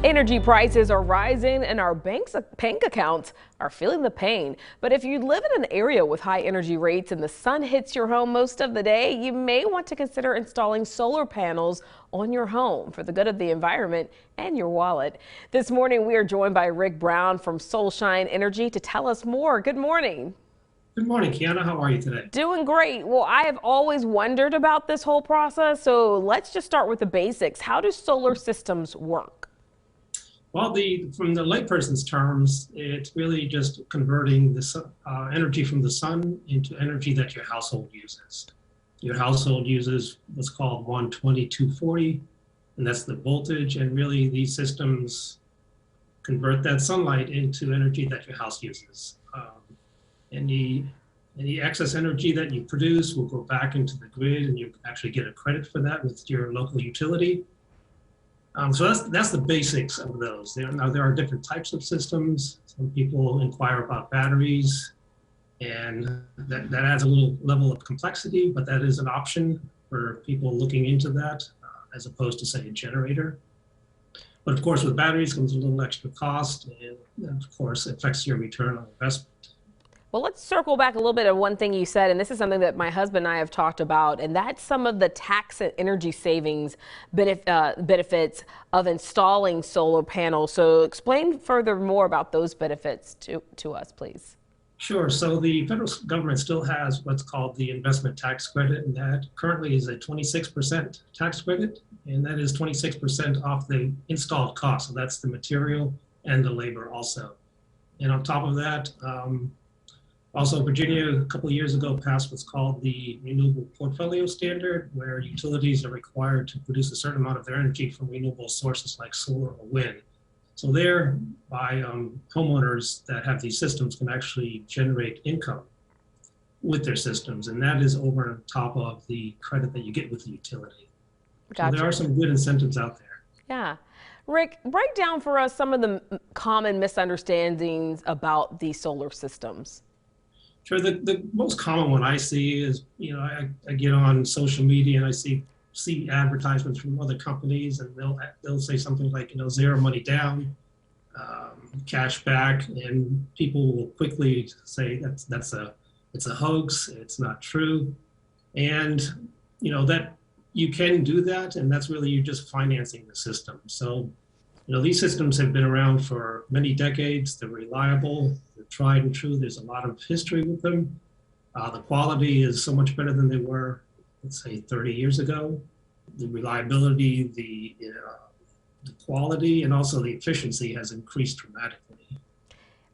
Energy prices are rising and our bank accounts are feeling the pain. But if you live in an area with high energy rates and the sun hits your home most of the day, you may want to consider installing solar panels on your home for the good of the environment and your wallet. This morning, we are joined by Rick Brown from Solshine Energy to tell us more. Good morning. Good morning, Kianna. How are you today? Doing great. Well, I have always wondered about this whole process, so let's just start with the basics. How do solar systems work? Well, from the layperson's terms, it's really just converting the energy from the sun into energy that your household uses. Your household uses what's called 120/240, and that's the voltage. And really, these systems convert that sunlight into energy that your house uses. Any excess energy that you produce will go back into the grid, and you actually get a credit for that with your local utility. So that's the basics of those. Now there are different types of systems. Some people inquire about batteries, and that adds a little level of complexity, but that is an option for people looking into that, as opposed to, say, a generator. But of course, with batteries comes a little extra cost, and of course, it affects your return on investment. Well, let's circle back a little bit of one thing you said, and this is something that my husband and I have talked about, and that's some of the tax and energy savings benefits of installing solar panels. So explain further more about those benefits to us, please. Sure. So the federal government still has what's called the investment tax credit, and that currently is a 26% tax credit, and that is 26% off the installed cost. So that's the material and the labor also. And on top of that, also, Virginia, a couple of years ago, passed what's called the Renewable Portfolio Standard, where utilities are required to produce a certain amount of their energy from renewable sources like solar or wind. So thereby, homeowners that have these systems can actually generate income with their systems, and that is over on top of the credit that you get with the utility. So Gotcha. there are some good incentives out there. Yeah. Rick, break down for us some of the common misunderstandings about these solar systems. Sure. The most common one I see is, I get on social media and I see advertisements from other companies, and they'll say something like, zero money down, cash back, and people will quickly say it's a hoax, it's not true, and that you can do that, and that's really you just financing the system. So these systems have been around for many decades. They're reliable, they're tried and true. There's a lot of history with them. The quality is so much better than they were, let's say, 30 years ago. The reliability, the quality, and also the efficiency has increased dramatically.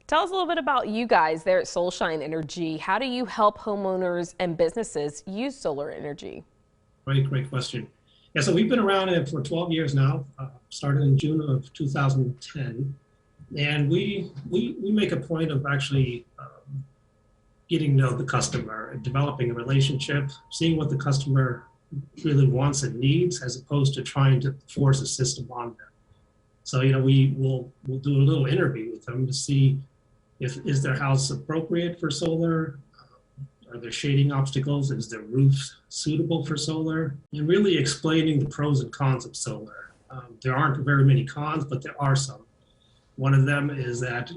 Tell us a little bit about you guys there at Solshine Energy. How do you help homeowners and businesses use solar energy? Great question. Yeah, so we've been around for 12 years now, started in June of 2010. And we make a point of actually getting to know the customer, developing a relationship, seeing what the customer really wants and needs, as opposed to trying to force a system on them. So, we'll do a little interview with them to see is their house appropriate for solar? Are there shading obstacles? Is their roof suitable for solar? And really explaining the pros and cons of solar. There aren't very many cons, but there are some. One of them is that,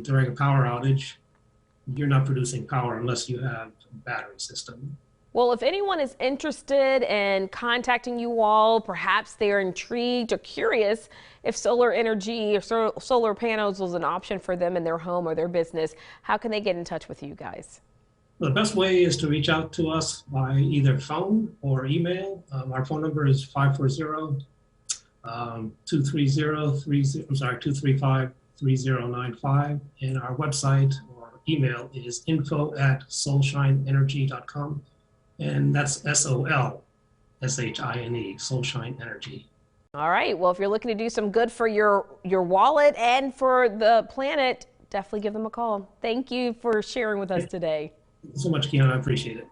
during a power outage, you're not producing power unless you have a battery system. Well, if anyone is interested in contacting you all, perhaps they're intrigued or curious if solar energy or solar panels was an option for them in their home or their business, how can they get in touch with you guys? The best way is to reach out to us by either phone or email. Our phone number is 540 235 3095, and our website or email is info@solshineenergy.com, and that's SOLSHINE, Solshine Energy. All right. Well, if you're looking to do some good for your wallet and for the planet, definitely give them a call. Thank you for sharing with us today. Thank you so much, Kianna. I appreciate it.